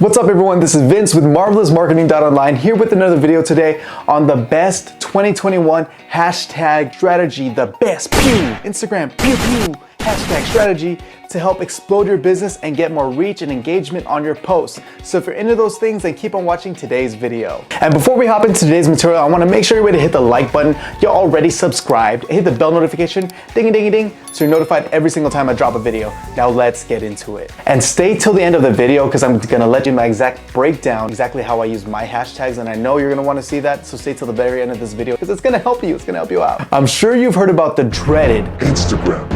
What's up everyone, this is Vince with MarvelousMarketing.online here with another video today on the best 2021 hashtag strategy, the best Instagram hashtag strategy to help explode your business and get more reach and engagement on your posts. So if you're into those things, then keep on watching today's video. And before we hop into today's material, I want to make sure you're ready to hit the like button. You're already subscribed. Hit the bell notification, ding ding ding, so you're notified every single time I drop a video. Now let's get into it. And stay till the end of the video because I'm gonna let you my exact breakdown, exactly how I use my hashtags, and I know you're gonna want to see that, so stay till the very end of this video because it's gonna help you. It's gonna help you out. I'm sure you've heard about the dreaded Instagram.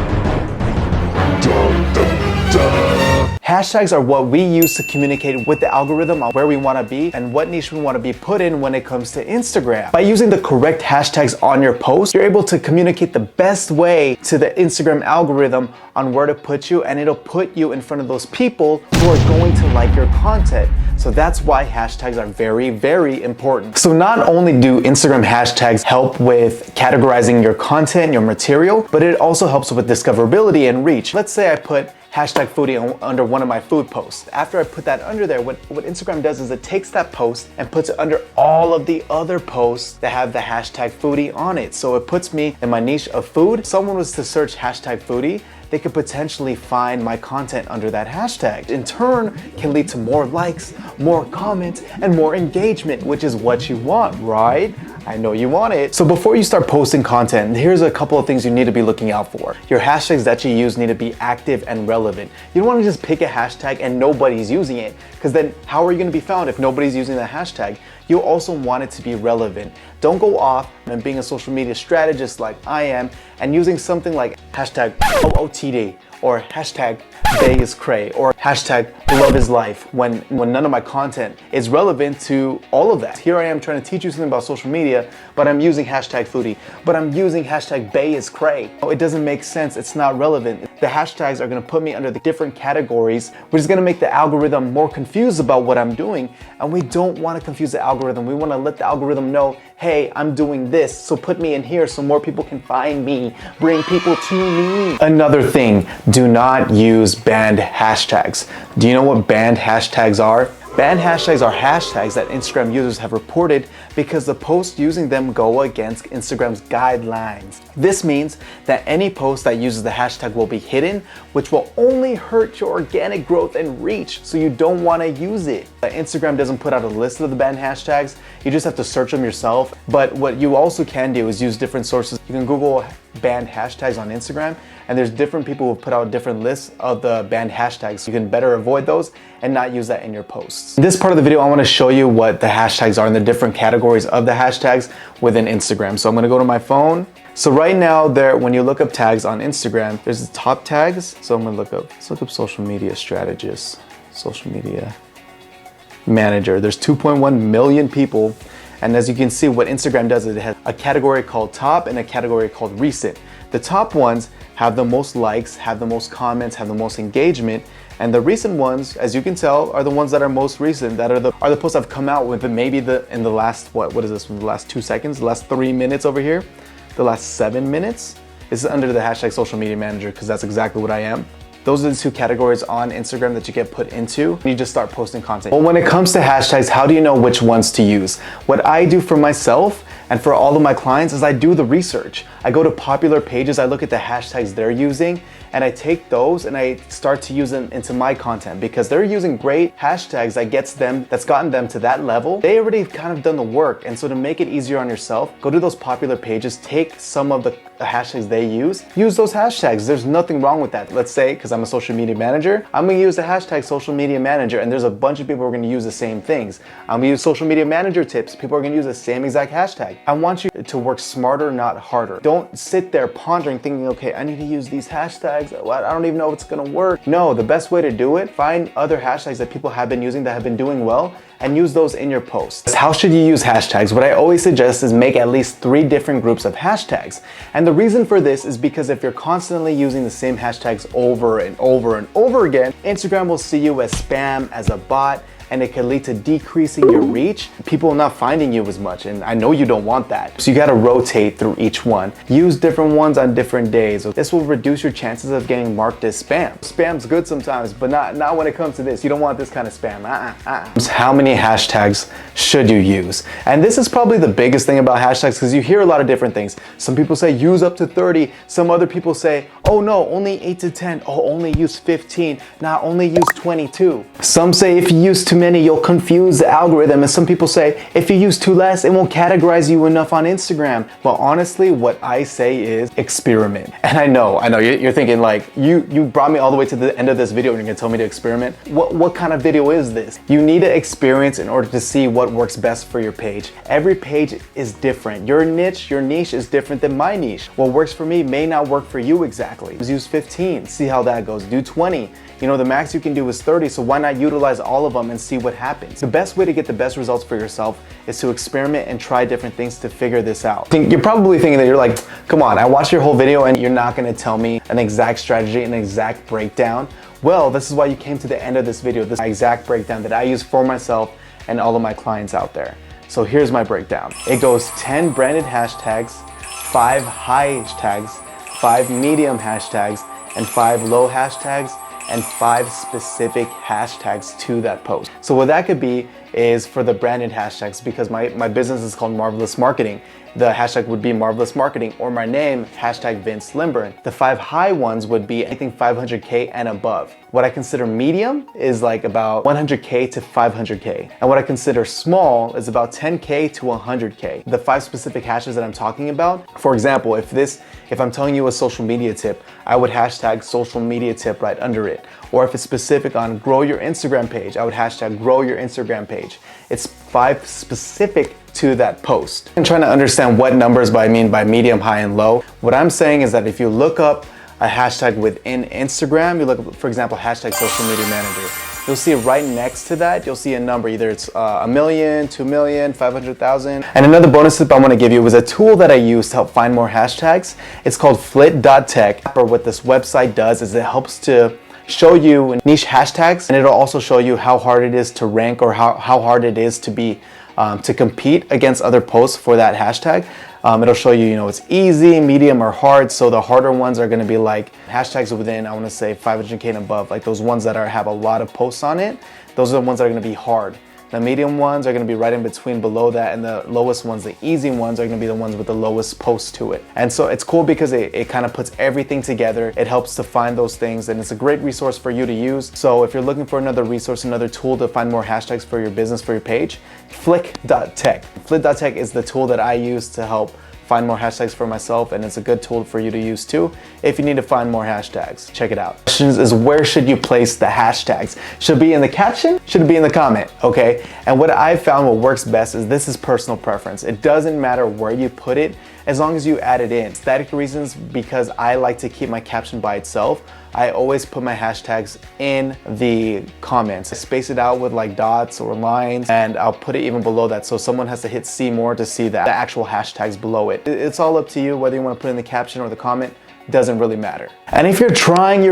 Hashtags are what we use to communicate with the algorithm on where we want to be and what niche we want to be put in when it comes to Instagram. By using the correct hashtags on your post, you're able to communicate the best way to the Instagram algorithm on where to put you, and it'll put you in front of those people who are going to like your content. So that's why hashtags are very, very important. So not only do Instagram hashtags help with categorizing your content, your material, but it also helps with discoverability and reach. Let's say I put hashtag foodie under one of my food posts. After I put that under there, what Instagram does is it takes that post and puts it under all of the other posts that have the hashtag foodie on it. So it puts me in my niche of food. If someone was to search hashtag foodie, they could potentially find my content under that hashtag. In turn, can lead to more likes, more comments, and more engagement, which is what you want, right? I know you want it. So before you start posting content, here's a couple of things you need to be looking out for. Your hashtags that you use need to be active and relevant. You don't want to just pick a hashtag and nobody's using it, because then how are you going to be found if nobody's using the hashtag? You also want it to be relevant. Don't go off and being a social media strategist like I am and using something like hashtag OOTD or hashtag Bay is cray or hashtag love is life when none of my content is relevant to all of that. Here I am trying to teach you something about social media, but I'm using hashtag foodie, but I'm using hashtag Bay is cray. It doesn't make sense. It's not relevant. The hashtags are going to put me under the different categories, which is going to make the algorithm more confused about what I'm doing. And we don't want to confuse the algorithm. We want to let the algorithm know, hey, I'm doing this, so put me in here so more people can find me, bring people to me. Another thing, do not use banned hashtags. Do you know what banned hashtags are? Banned hashtags are hashtags that Instagram users have reported because the posts using them go against Instagram's guidelines. This means that any post that uses the hashtag will be hidden, which will only hurt your organic growth and reach, so you don't want to use it. Instagram doesn't put out a list of the banned hashtags, you just have to search them yourself. But what you also can do is use different sources. You can Google banned hashtags on Instagram, and there's different people who put out different lists of the banned hashtags. You can better avoid those and not use that in your posts. In this part of the video, I want to show you what the hashtags are and the different categories of the hashtags within Instagram. So I'm going to go to my phone. So right now when you look up tags on Instagram, there's the top tags. So I'm going to let's look up social media strategist, social media manager. There's 2.1 million people. And as you can see, what Instagram does is it has a category called top and a category called recent. The top ones have the most likes, have the most comments, have the most engagement. And the recent ones, as you can tell, are the ones that are most recent, that are the posts that have come out with maybe in the last, what is this, the last 2 seconds, the last 3 minutes over here, the last 7 minutes. This is under the hashtag social media manager because that's exactly what I am. Those are the two categories on Instagram that you get put into. You just start posting content. Well, when it comes to hashtags, how do you know which ones to use? What I do for myself and for all of my clients is I do the research. I go to popular pages, I look at the hashtags they're using, and I take those and I start to use them into my content because they're using great hashtags that's gotten them to that level. They already kind of done the work. And so to make it easier on yourself, go to those popular pages, take some of the hashtags they use those hashtags. There's nothing wrong with that. Let's say, because I'm a social media manager, I'm gonna use the hashtag social media manager, and there's a bunch of people who are gonna use the same things. I'm gonna use social media manager tips. People are gonna use the same exact hashtag. I want you to work smarter, not harder. Don't sit there pondering, thinking, okay, I need to use these hashtags. I don't even know if it's gonna work. No, the best way to do it, find other hashtags that people have been using that have been doing well and use those in your posts. How should you use hashtags? What I always suggest is make at least 3 different groups of hashtags. And the reason for this is because if you're constantly using the same hashtags over and over and over again, Instagram will see you as spam, as a bot, and it can lead to decreasing your reach, people not finding you as much. And I know you don't want that. So you gotta rotate through each one. Use different ones on different days. This will reduce your chances of getting marked as spam. Spam's good sometimes, but not when it comes to this. You don't want this kind of spam. How many hashtags should you use? And this is probably the biggest thing about hashtags, because you hear a lot of different things. Some people say use up to 30. Some other people say, oh no, only 8 to 10. Oh, only use 15. Now only use 22. Some say if you use too many, you'll confuse the algorithm. And some people say if you use too less, it won't categorize you enough on Instagram. But honestly, what I say is experiment. And I know you're thinking like, you brought me all the way to the end of this video and you're gonna tell me to experiment. What kind of video is this? You need to experience in order to see what works best for your page. Every page is different. Your niche is different than my niche. What works for me may not work for you exactly. Just use 15, see how that goes. Do 20. You know, the max you can do is 30, so why not utilize all of them and see what happens? The best way to get the best results for yourself is to experiment and try different things to figure this out. You're probably thinking that you're like, come on, I watched your whole video and you're not gonna tell me an exact strategy, an exact breakdown. Well, this is why you came to the end of this video, this exact breakdown that I use for myself and all of my clients out there. So here's my breakdown. It goes 10 branded hashtags, 5 high hashtags, 5 medium hashtags, and 5 low hashtags, and 5 specific hashtags to that post. So what that could be is for the branded hashtags, because my business is called Marvelous Marketing. The hashtag would be Marvelous Marketing, or my name, hashtag Vince Lindburn. The 5 high ones would be anything 500K and above. What I consider medium is like about 100K to 500K. And what I consider small is about 10K to 100K. The 5 specific hashtags that I'm talking about, for example, if I'm telling you a social media tip, I would hashtag social media tip right under it. Or if it's specific on grow your Instagram page, I would hashtag grow your Instagram page. It's 5 specific to that post. I'm trying to understand what numbers I mean by medium, high, and low. What I'm saying is that if you look up a hashtag within Instagram, you look up, for example, hashtag social media manager, you'll see right next to that, you'll see a number, either it's 1 million, 2 million, 500,000. And another bonus tip I want to give you was a tool that I use to help find more hashtags. It's called Flit.tech, or what this website does is it helps to show you niche hashtags, and it'll also show you how hard it is to rank, or how hard it is to be to compete against other posts for that hashtag. It'll show you, it's easy, medium, or hard. So the harder ones are going to be like hashtags within, I want to say 500K and above, like those ones that have a lot of posts on it. Those are the ones that are going to be hard. The medium ones are going to be right in between below that, and the lowest ones, the easy ones, are going to be the ones with the lowest posts to it. And so it's cool because it kind of puts everything together. It helps to find those things, and it's a great resource for you to use. So if you're looking for another resource, another tool to find more hashtags for your business, for your page, Flick.tech. Flick.tech is the tool that I use to help find more hashtags for myself, and it's a good tool for you to use too if you need to find more hashtags. Check it out. Questions is, where should you place the hashtags? Should it be in the caption? Should it be in the comment? Okay. And what I've found what works best is this is personal preference. It doesn't matter where you put it as long as you add it in. Aesthetic reasons, because I like to keep my caption by itself, I always put my hashtags in the comments. I space it out with like dots or lines, and I'll put it even below that, so someone has to hit see more to see the actual hashtags below it. It's all up to you whether you want to put it in the caption or the comment. Doesn't really matter. And if you're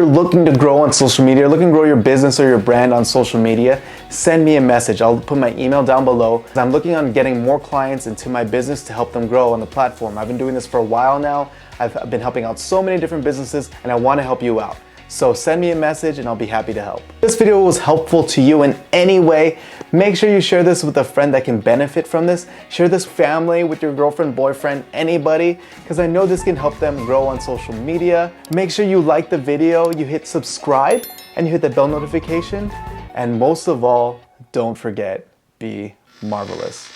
looking to grow on social media, looking to grow your business or your brand on social media, send me a message. I'll put my email down below. I'm looking on getting more clients into my business to help them grow on the platform. I've been doing this for a while now. I've been helping out so many different businesses, and I want to help you out. So send me a message and I'll be happy to help. If this video was helpful to you in any way, make sure you share this with a friend that can benefit from this. Share this family, with your girlfriend, boyfriend, anybody, because I know this can help them grow on social media. Make sure you like the video, you hit subscribe, and you hit the bell notification. And most of all, don't forget, be marvelous.